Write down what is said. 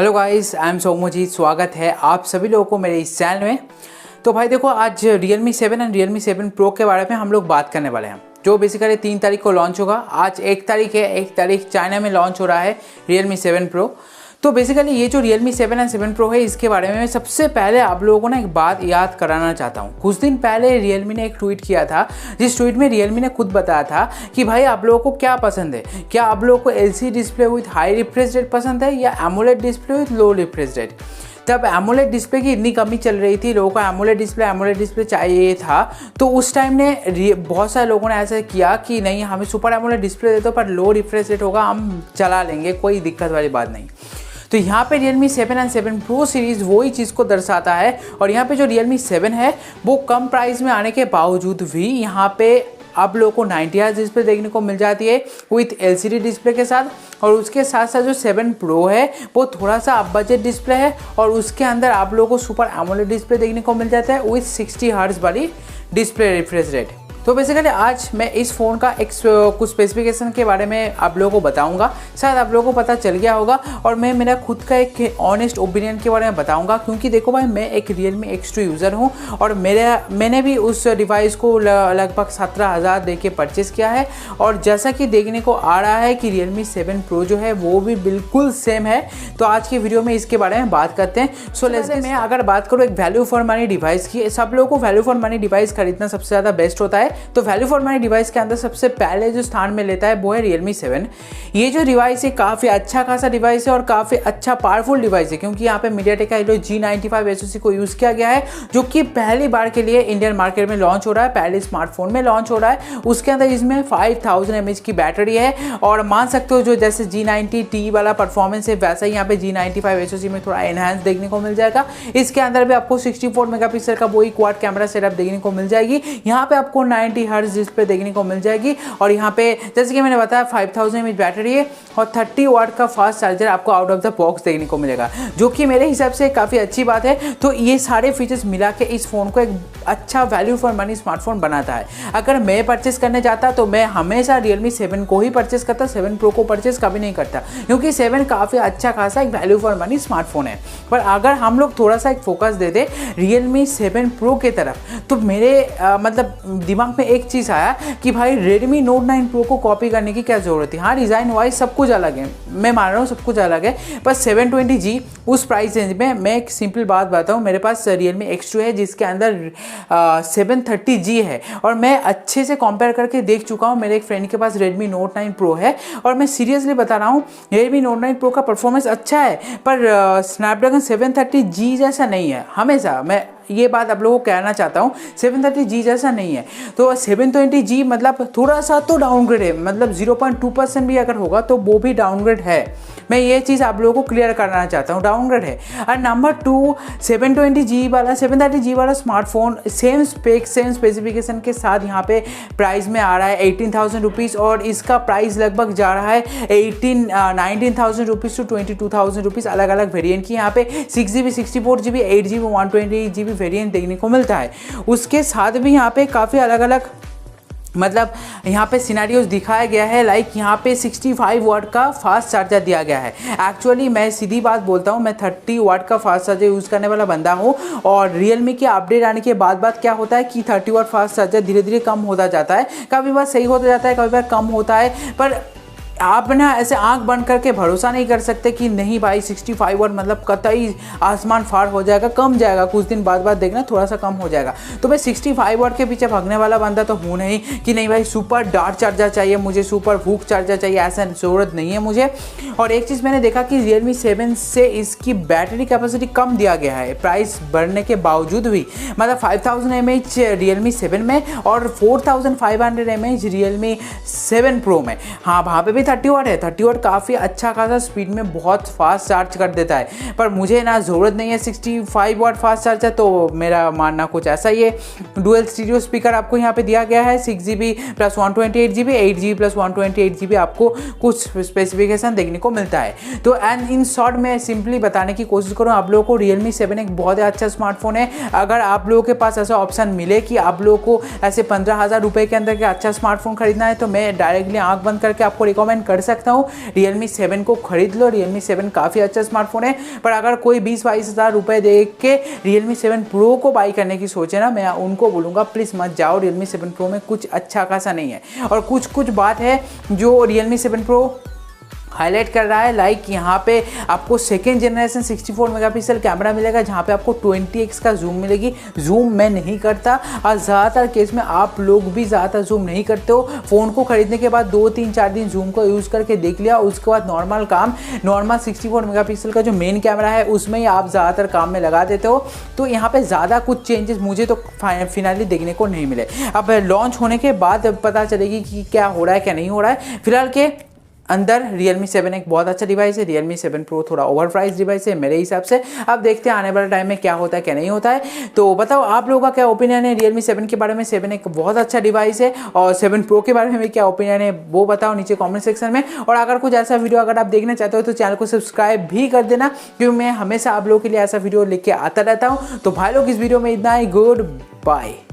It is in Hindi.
Hello guys, I am Somoji. स्वागत है आप सभी लोगों को मेरे इस चैनल में। तो भाई देखो, आज Realme 7 एंड Realme 7 Pro के बारे में हम लोग बात करने वाले हैं, जो बेसिकली 3 तारीख को लॉन्च होगा। आज 1 तारीख है, 1 तारीख चाइना में लॉन्च हो रहा है Realme 7 Pro। तो बेसिकली ये जो Realme 7 एंड 7 Pro है, इसके बारे में मैं सबसे पहले आप लोगों को ना एक बात याद कराना चाहता हूँ। कुछ दिन पहले Realme ने एक ट्वीट किया था, जिस ट्वीट में Realme ने खुद बताया था कि भाई आप लोगों को क्या पसंद है, क्या आप लोगों को LCD display with high refresh rate पसंद है या AMOLED display with low refresh rate. तब AMOLED डिस्प्ले की इतनी कमी चल रही थी, लोगों को AMOLED डिस्प्ले चाहिए था। तो उस टाइम ने बहुत सारे लोगों ने ऐसा किया कि नहीं, हमें सुपर AMOLED डिस्प्ले दे दो पर लो रिफ्रेश रेट होगा, हम चला लेंगे, कोई दिक्कत वाली बात नहीं। तो यहाँ पे Realme 7 एंड 7 Pro सीरीज़ वही चीज़ को दर्शाता है। और यहाँ पे जो Realme 7 है वो कम प्राइस में आने के बावजूद भी यहाँ पे आप लोगों को 90 हर्ट्ज डिस्प्ले देखने को मिल जाती है विथ LCD डिस्प्ले के साथ। और उसके साथ साथ जो 7 Pro है वो थोड़ा सा अप बजट डिस्प्ले है और उसके अंदर आप लोगों को सुपर AMOLED डिस्प्ले देखने को मिल जाता है विथ 60 हर्ट्ज वाली डिस्प्ले रिफ्रेश रेट। तो बेसिकली आज मैं इस फ़ोन का कुछ स्पेसिफिकेशन के बारे में आप लोगों को बताऊंगा। शायद आप लोगों को पता चल गया होगा और मैं मेरा खुद का एक ऑनेस्ट ओपिनियन के बारे में बताऊंगा, क्योंकि देखो भाई, मैं एक Realme X2 यूज़र हूं और मैंने भी उस डिवाइस को लगभग 17,000 दे के परचेज़ किया है। और जैसा कि देखने को आ रहा है कि Realme 7 Pro जो है वो भी बिल्कुल सेम है। तो आज की वीडियो में इसके बारे में बात करते हैं। सो जैसे मैं अगर बात करूँ एक वैल्यू फॉर मनी डिवाइस की, सब लोगों को वैल्यू फॉर मनी डिवाइस खरीदना सबसे ज़्यादा बेस्ट होता है। तो वैल्यू फॉर मनी डिवाइस के अंदर सबसे पहले जो स्थान में लेता है वो है Realme 7। ये जो डिवाइस है काफ़ी अच्छा खासा डिवाइस है और काफ़ी अच्छा पावरफुल डिवाइस है, क्योंकि यहाँ पे MediaTek का G95 SoC को यूज़ किया गया है, जो कि पहली बार के लिए इंडियन मार्केट में लॉन्च हो रहा है, पहले स्मार्टफोन में लॉन्च हो रहा है। उसके अंदर इसमें 5000 mAh की बैटरी है और मान सकते हो जो जैसे G90T वाला परफॉर्मेंस है वैसा ही यहाँ पे G95 SoC में थोड़ा एनहांस देखने को मिल जाएगा। इसके अंदर भी आपको 64 मेगापिक्सल का वही क्वाड कैमरा सेटअप देखने को मिल जाएगी। यहाँ पे आपको 90 हर्ट्ज डिस्प्ले देखने को मिल जाएगी और यहाँ पे जैसे कि मैंने बताया 5000 mAh बैटरी है और 30 वाट का फास्ट चार्जर आपको आउट ऑफ द बॉक्स देखने को मिलेगा, जो कि मेरे हिसाब से काफ़ी अच्छी बात है। तो ये सारे फीचर्स मिला के इस फ़ोन को एक अच्छा वैल्यू फॉर मनी स्मार्टफोन बनाता है। अगर मैं परचेस करने जाता तो मैं हमेशा Realme 7 को ही परचेस करता, 7 Pro को परचेस कभी नहीं करता, क्योंकि 7 काफ़ी अच्छा खासा एक वैल्यू फॉर मनी स्मार्टफोन है। पर अगर हम लोग थोड़ा सा एक फोकस दे दें Realme 7 Pro के तरफ, तो मेरे मतलब दिमाग में एक चीज़ आया कि भाई Redmi Note 9 Pro को कॉपी करने की क्या ज़रूरत है। हाँ, डिज़ाइन वाइज सब कुछ अलग है, मैं मान रहा हूँ सब कुछ अलग है, पर 720G उस प्राइस रेंज में मैं एक सिंपल बात बताऊँ, मेरे पास Realme X2 है जिसके अंदर 730G है और मैं अच्छे से कंपेयर करके देख चुका हूँ। मेरे एक फ्रेंड के पास Redmi Note 9 Pro है और मैं सीरियसली बता रहा हूँ, Redmi Note 9 Pro का परफॉर्मेंस अच्छा है पर स्नैपड्रैगन 730G जैसा नहीं है। हमेशा मैं ये बात आप लोगों को कहना चाहता हूँ, 730G जैसा नहीं है। तो 720G मतलब थोड़ा सा तो डाउनग्रेड है, मतलब 0.2% भी अगर होगा तो वो भी डाउनग्रेड है। मैं ये चीज़ आप लोगों को क्लियर करना चाहता हूँ, डाउनग्रेड है। और नंबर 2, 730G वाला smartphone same spec same specification के साथ यहाँ पे प्राइस में आ रहा है 18,000 रुपीज़ और इसका प्राइस लगभग जा रहा है 19,000 रुपीज़ टू 22,000 रुपीज़। अलग अलग वेरिएंट की यहाँ पे 6GB 64GB 8GB 128GB variant देखने को मिलता है। उसके साथ भी यहाँ पे काफ़ी अलग अलग मतलब यहाँ पे सिनेरियोज दिखाया गया है। लाइक यहाँ पे 65 वाट का फास्ट चार्जर दिया गया है। एक्चुअली मैं सीधी बात बोलता हूँ, मैं 30 वाट का फास्ट चार्जर यूज़ करने वाला बंदा हूँ और Realme के अपडेट आने के बाद क्या होता है कि 30 वाट फास्ट चार्जर धीरे धीरे कम होता जाता है, कभी बार सही होता जाता है, कभी बार कम होता है। पर आप ना ऐसे आंख बंद करके भरोसा नहीं कर सकते कि नहीं भाई 65 वाट मतलब कतई आसमान फाड़ हो जाएगा, कम जाएगा, कुछ दिन बाद देखना थोड़ा सा कम हो जाएगा। तो मैं 65 वाट के पीछे भागने वाला बंदा तो हूँ नहीं कि नहीं भाई सुपर डार्ट चार्जर चाहिए मुझे, सुपर हुक चार्जर चाहिए, ऐसा ज़रूरत नहीं है मुझे। और एक चीज़ मैंने देखा कि Realme 7 से इसकी बैटरी कैपेसिटी कम दिया गया है प्राइस बढ़ने के बावजूद भी, मतलब 5000 mAh Realme 7 में और 4500 mAh Realme 7 Pro में। हाँ, वहाँ पे भी 30 वाट है। 30 वाट काफ़ी अच्छा खासा स्पीड में बहुत फास्ट चार्ज कर देता है, पर मुझे ना ज़रूरत नहीं है 65 वाट फास्ट चार्जर। तो मेरा मानना कुछ ऐसा ही है। डुअल स्टीरियो स्पीकर आपको यहाँ पे दिया गया है, 6GB plus 128GB 8GB plus 128GB आपको कुछ स्पेसिफिकेशन देखने को मिलता है। तो एंड इन शॉर्ट मैं सिंपली बताने की कोशिश करूँ आप लोगों को, Realme 7 एक बहुत ही अच्छा स्मार्टफोन है। अगर आप लोगों के पास ऐसा ऑप्शन मिले कि आप लोगों को ऐसे 15,000 रुपये के अंदर के अच्छा स्मार्टफोन खरीदना है, तो मैं डायरेक्टली आंख बंद करके आपको रिकमेंड रिकमेंड कर सकता हूँ Realme 7 को खरीद लो। Realme 7 काफ़ी अच्छा स्मार्टफोन है, पर अगर कोई 20-22 हज़ार रुपये दे के Realme 7 Pro को बाई करने की सोचे ना, मैं उनको बोलूँगा प्लीज़ मत जाओ। Realme 7 Pro में कुछ अच्छा खासा नहीं है, और कुछ बात है जो Realme 7 Pro हाईलाइट कर रहा है। लाइक यहाँ पे आपको सेकेंड जनरेशन 64 मेगापिक्सल कैमरा मिलेगा, जहाँ पे आपको 20x का जूम मिलेगी। जूम मैं नहीं करता, और ज़्यादातर केस में आप लोग भी ज़्यादातर जूम नहीं करते हो। फ़ोन को खरीदने के बाद 2-3-4 दिन जूम को यूज़ करके देख लिया, उसके बाद नॉर्मल 64 मेगापिक्सल का जो मेन कैमरा है उसमें ही आप ज़्यादातर काम में लगा देते हो। तो यहाँ पर ज़्यादा कुछ चेंजेस मुझे तो फिलहाल देखने को नहीं मिले। अब लॉन्च होने के बाद पता चलेगी कि क्या हो रहा है क्या नहीं हो रहा है। फिलहाल के अंदर Realme 7 एक बहुत अच्छा डिवाइस है। Realme 7 Pro थोड़ा ओवर प्राइस डिवाइस है मेरे हिसाब से। अब देखते हैं आने वाले टाइम में क्या होता है क्या नहीं होता है। तो बताओ आप लोगों का क्या ओपिनियन है Realme 7 के बारे में। 7 एक बहुत अच्छा डिवाइस है, और 7 Pro के बारे में क्या ओपिनियन है वो बताओ नीचे कॉमेंट सेक्शन में। और अगर कुछ ऐसा वीडियो अगर आप देखना चाहते हो तो चैनल को सब्सक्राइब भी कर देना, क्योंकि मैं हमेशा आप लोगों के लिए ऐसा वीडियो लेके आता रहता हूँ। तो भाई लोग इस वीडियो में इतना ही। Good bye.